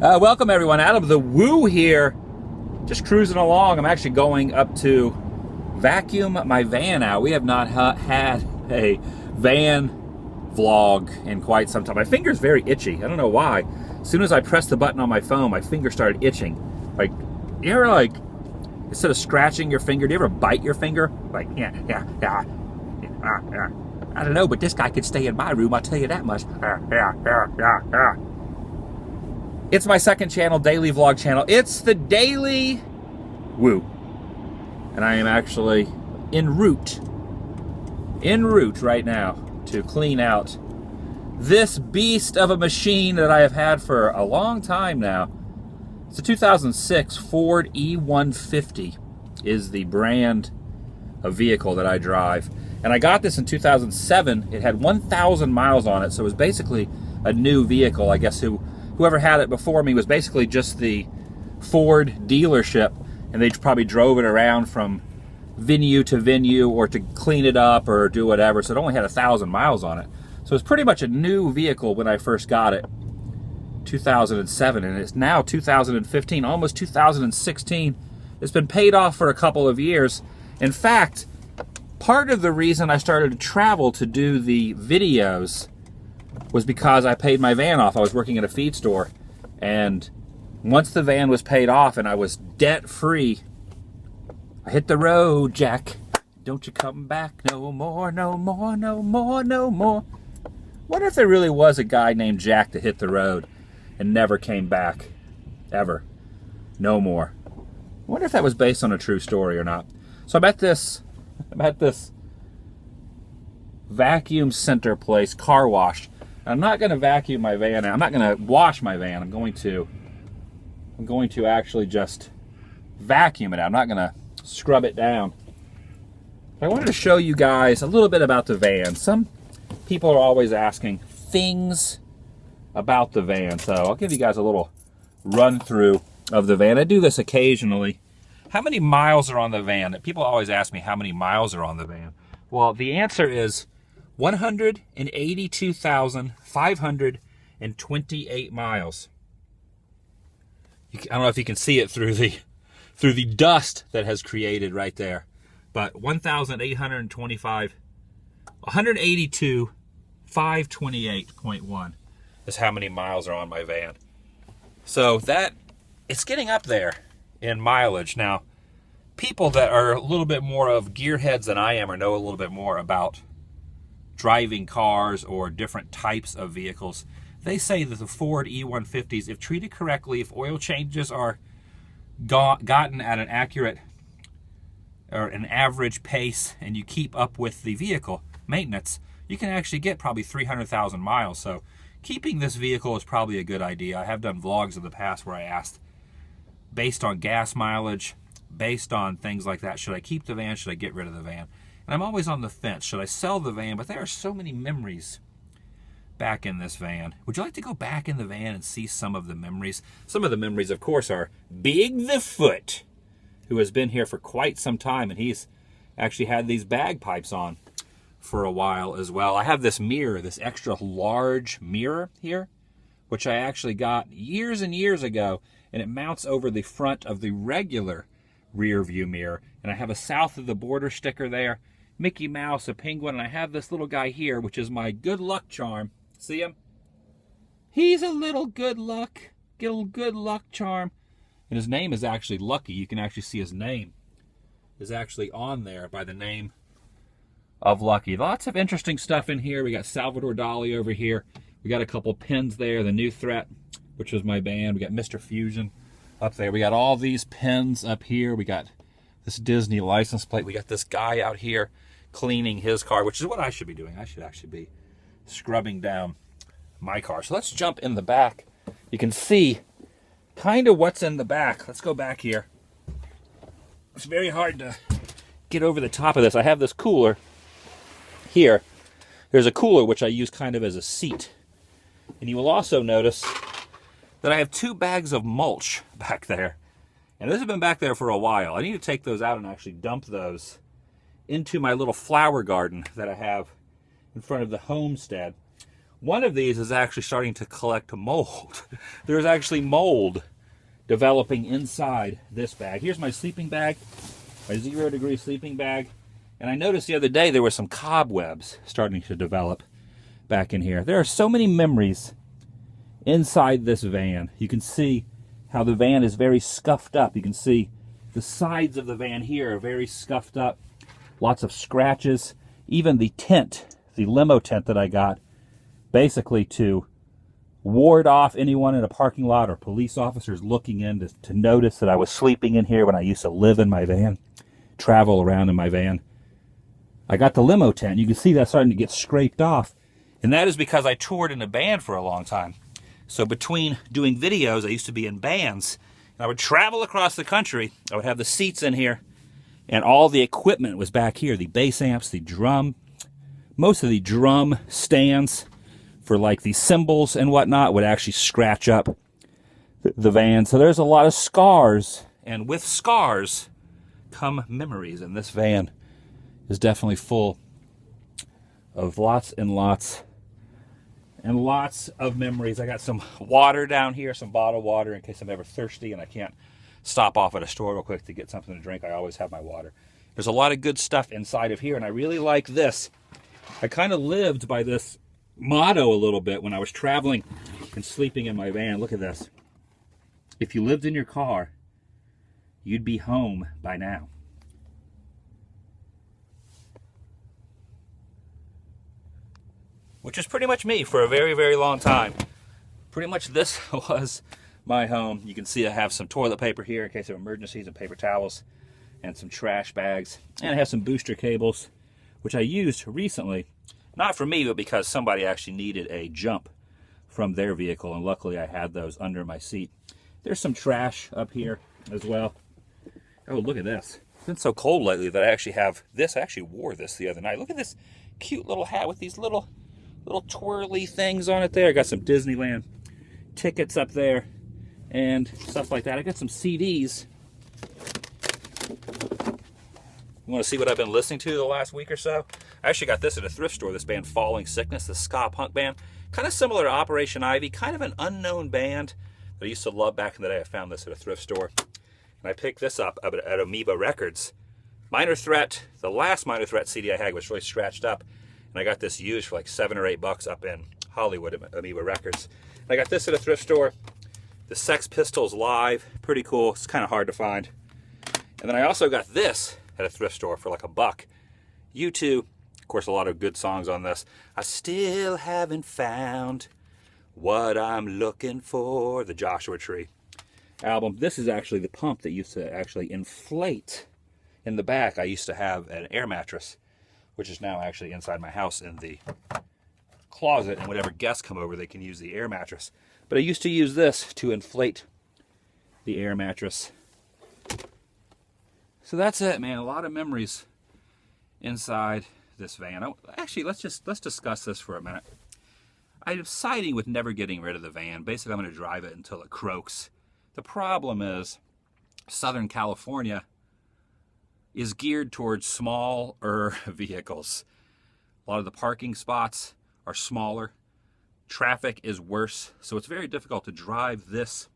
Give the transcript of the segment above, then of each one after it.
Welcome everyone, AdamTheWoo here. Just cruising along. I'm actually going up to vacuum my van out. We have not had a van vlog in quite some time. My finger's very itchy. I don't know why. As soon as I pressed the button on my phone, my finger started itching. Like, you ever like, instead of scratching your finger, do you ever bite your finger? Like, yeah. I don't know, but this guy could stay in my room, I'll tell you that much. It's my second channel, daily vlog channel. It's the TheDailyWoo. And I am actually en route right now to clean out this beast of a machine that I have had for a long time now. It's a 2006 Ford E150 is the brand of vehicle that I drive. And I got this in 2007. It had 1,000 miles on it, so it was basically a new vehicle. I guess whoever had it before me was basically just the Ford dealership, and they probably drove it around from venue to venue or to clean it up or do whatever, so it only had 1,000 miles on it. So it's pretty much a new vehicle when I first got it, 2007, and it's now 2015, almost 2016. It's been paid off for a couple of years. In fact, part of the reason I started to travel to do the videos was because I paid my van off. I was working at a feed store, and once the van was paid off and I was debt-free, I hit the road, Jack. Don't you come back no more, no more, no more, no more. What if there really was a guy named Jack that hit the road and never came back, ever, no more? I wonder if that was based on a true story or not. So I'm at this vacuum center place, car wash. I'm not going to vacuum my van. I'm not going to wash my van. I'm going to actually just vacuum it out. I'm not going to scrub it down. But I wanted to show you guys a little bit about the van. Some people are always asking things about the van, so I'll give you guys a little run through of the van. I do this occasionally. How many miles are on the van? People always ask me how many miles are on the van. Well, the answer is 182,528 miles. I don't know if you can see it through the dust that has created right there, but 182,528.1 is how many miles are on my van. So that it's getting up there in mileage. Now, people that are a little bit more of gearheads than I am or know a little bit more about driving cars or different types of vehicles, they say that the Ford E150s, if treated correctly, if oil changes are gotten at an accurate or an average pace and you keep up with the vehicle maintenance, you can actually get probably 300,000 miles. So keeping this vehicle is probably a good idea. I have done vlogs in the past where I asked, based on gas mileage, based on things like that, should I keep the van, should I get rid of the van? And I'm always on the fence. Should I sell the van? But there are so many memories back in this van. Would you like to go back in the van and see some of the memories? Some of the memories, of course, are Big the Foot, who has been here for quite some time, and he's actually had these bagpipes on for a while as well. I have this mirror, this extra large mirror here, which I actually got years and years ago, and it mounts over the front of the regular rear view mirror. And I have a South of the Border sticker there, Mickey Mouse, a penguin, and I have this little guy here, which is my good luck charm. See him? He's a little good luck charm. And his name is actually Lucky. You can actually see his name is actually on there by the name of Lucky. Lots of interesting stuff in here. We got Salvador Dali over here. We got a couple pins there, the New Threat, which was my band. We got Mr. Fusion up there. We got all these pins up here. We got this Disney license plate. We got this guy out here cleaning his car, which is what I should be doing. I should actually be scrubbing down my car. So let's jump in the back. You can see kind of what's in the back. Let's go back here. It's very hard to get over the top of this. I have this cooler here. There's a cooler which I use kind of as a seat. And you will also notice that I have 2 bags of mulch back there. And this has been back there for a while. I need to take those out and actually dump those into my little flower garden that I have in front of the homestead. One of these is actually starting to collect mold. There's actually mold developing inside this bag. Here's my sleeping bag, my 0-degree sleeping bag. And I noticed the other day there were some cobwebs starting to develop back in here. There are so many memories inside this van. You can see how the van is very scuffed up. You can see the sides of the van here are very scuffed up. Lots of scratches. Even the tent, the limo tent that I got, basically to ward off anyone in a parking lot or police officers looking in to notice that I was sleeping in here when I used to live in my van, travel around in my van. I got the limo tent. You can see that starting to get scraped off. And that is because I toured in a band for a long time. So between doing videos, I used to be in bands. And I would travel across the country. I would have the seats in here. And all the equipment was back here. The bass amps, the drum. Most of the drum stands for like the cymbals and whatnot would actually scratch up the van. So there's a lot of scars. And with scars come memories. And this van is definitely full of lots and lots and lots of memories. I got some water down here, some bottled water in case I'm ever thirsty and I can't stop off at a store real quick to get something to drink. I always have my water. There's a lot of good stuff inside of here, and I really like this. I kind of lived by this motto a little bit when I was traveling and sleeping in my van. Look at this. If you lived in your car, you'd be home by now. Which is pretty much me for a very, very long time. Pretty much this was my home. You can see I have some toilet paper here in case of emergencies and paper towels and some trash bags. And I have some booster cables, which I used recently. Not for me, but because somebody actually needed a jump from their vehicle. And luckily I had those under my seat. There's some trash up here as well. Oh, look at this. It's been so cold lately that I actually have this. I actually wore this the other night. Look at this cute little hat with these little twirly things on it there. I got some Disneyland tickets up there and stuff like that. I got some CDs. You want to see what I've been listening to the last week or so? I actually got this at a thrift store, this band Falling Sickness, the ska punk band. Kind of similar to Operation Ivy, kind of an unknown band that I used to love back in the day. I found this at a thrift store. And I picked this up at Amoeba Records. Minor Threat, the last Minor Threat CD I had was really scratched up. And I got this used for like $7 or $8 up in Hollywood at Amoeba Records. And I got this at a thrift store. The Sex Pistols Live, pretty cool. It's kind of hard to find. And then I also got this at a thrift store for like $1. U2, of course, a lot of good songs on this. I still haven't found what I'm looking for. The Joshua Tree album. This is actually the pump that used to actually inflate in the back. I used to have an air mattress, which is now actually inside my house in the closet, and whenever guests come over, they can use the air mattress. But I used to use this to inflate the air mattress. So that's it, man. A lot of memories inside this van. Actually, let's discuss this for a minute. I'm siding with never getting rid of the van. Basically, I'm going to drive it until it croaks. The problem is Southern California is geared towards smaller vehicles. A lot of the parking spots are smaller. Traffic is worse. So it's very difficult to drive this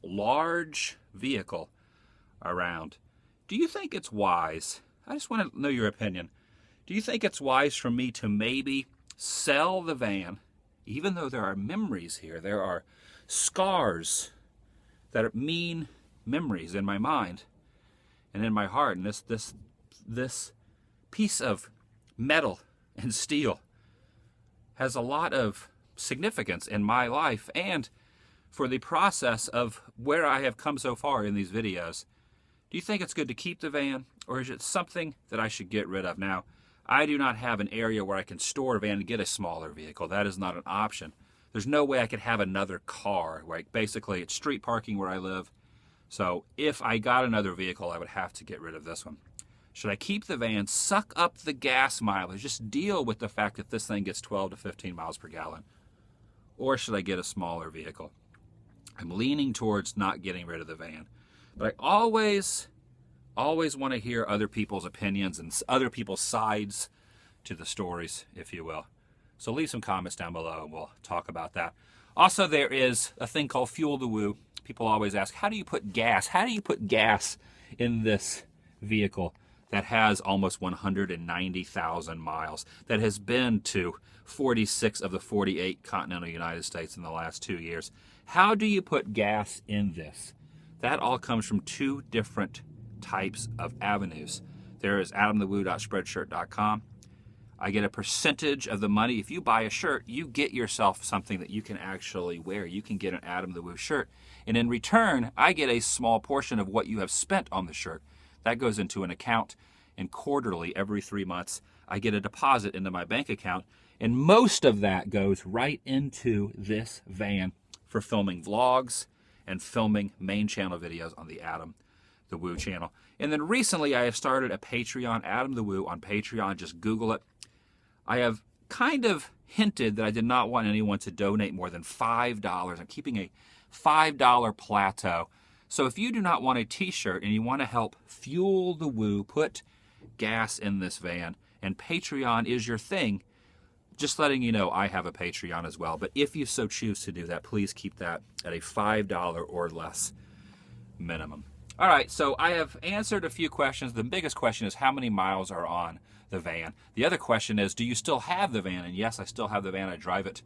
large vehicle around. Do you think it's wise? I just want to know your opinion. Do you think it's wise for me to maybe sell the van, even though there are memories here? There are scars that are mean memories in my mind and in my heart. And this piece of metal and steel has a lot of significance in my life and for the process of where I have come so far in these videos. Do you think it's good to keep the van, or is it something that I should get rid of? Now, I do not have an area where I can store a van and get a smaller vehicle. That is not an option. There's no way I could have another car. Like basically, it's street parking where I live. So if I got another vehicle, I would have to get rid of this one. Should I keep the van, suck up the gas mileage, just deal with the fact that this thing gets 12 to 15 miles per gallon? Or should I get a smaller vehicle? I'm leaning towards not getting rid of the van. But I always want to hear other people's opinions and other people's sides to the stories, if you will. So leave some comments down below and we'll talk about that. Also, there is a thing called Fuel the Woo. People always ask, how do you put gas? How do you put gas in this vehicle that has almost 190,000 miles, that has been to 46 of the 48 continental United States in the last 2 years? How do you put gas in this? That all comes from two different types of avenues. There is AdamTheWoo.Spreadshirt.com. I get a percentage of the money. If you buy a shirt, you get yourself something that you can actually wear. You can get an Adam the Woo shirt. And in return, I get a small portion of what you have spent on the shirt. That goes into an account, and quarterly, every 3 months, I get a deposit into my bank account. And most of that goes right into this van for filming vlogs and filming main channel videos on the Adam the Woo channel. And then recently, I have started a Patreon, Adam the Woo on Patreon. Just Google it. I have kind of hinted that I did not want anyone to donate more than $5. I'm keeping a $5 plateau. So if you do not want a t-shirt and you want to help fuel the woo, put gas in this van, and Patreon is your thing, just letting you know I have a Patreon as well. But if you so choose to do that, please keep that at a $5 or less minimum. All right, so I have answered a few questions. The biggest question is how many miles are on the van. The other question is, do you still have the van? And yes, I still have the van. I drive it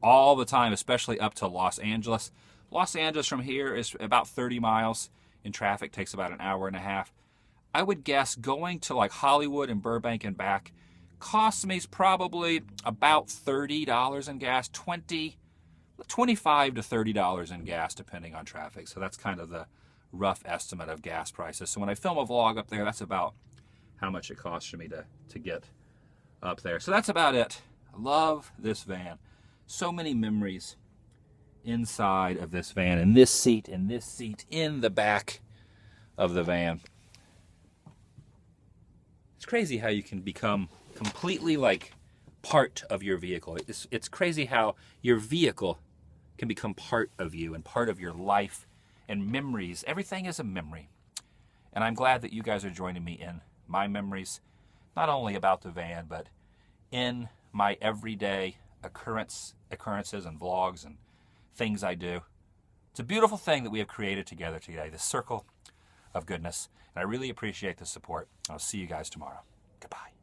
all the time, especially up to Los Angeles. Los Angeles from here is about 30 miles. In traffic, takes about an hour and a half. I would guess going to like Hollywood and Burbank and back costs me probably about $30 in gas, $25 to $30 in gas, depending on traffic. So that's kind of the rough estimate of gas prices. So when I film a vlog up there, that's about how much it costs for me to get up there. So that's about it. I love this van. So many memories inside of this van, and this seat, and this seat in the back of the van. It's crazy how you can become completely like part of your vehicle. It's crazy how your vehicle can become part of you and part of your life and memories. Everything is a memory. And I'm glad that you guys are joining me in my memories, not only about the van, but in my everyday occurrences and vlogs and things I do. It's a beautiful thing that we have created together today, this circle of goodness. And I really appreciate the support. I'll see you guys tomorrow. Goodbye.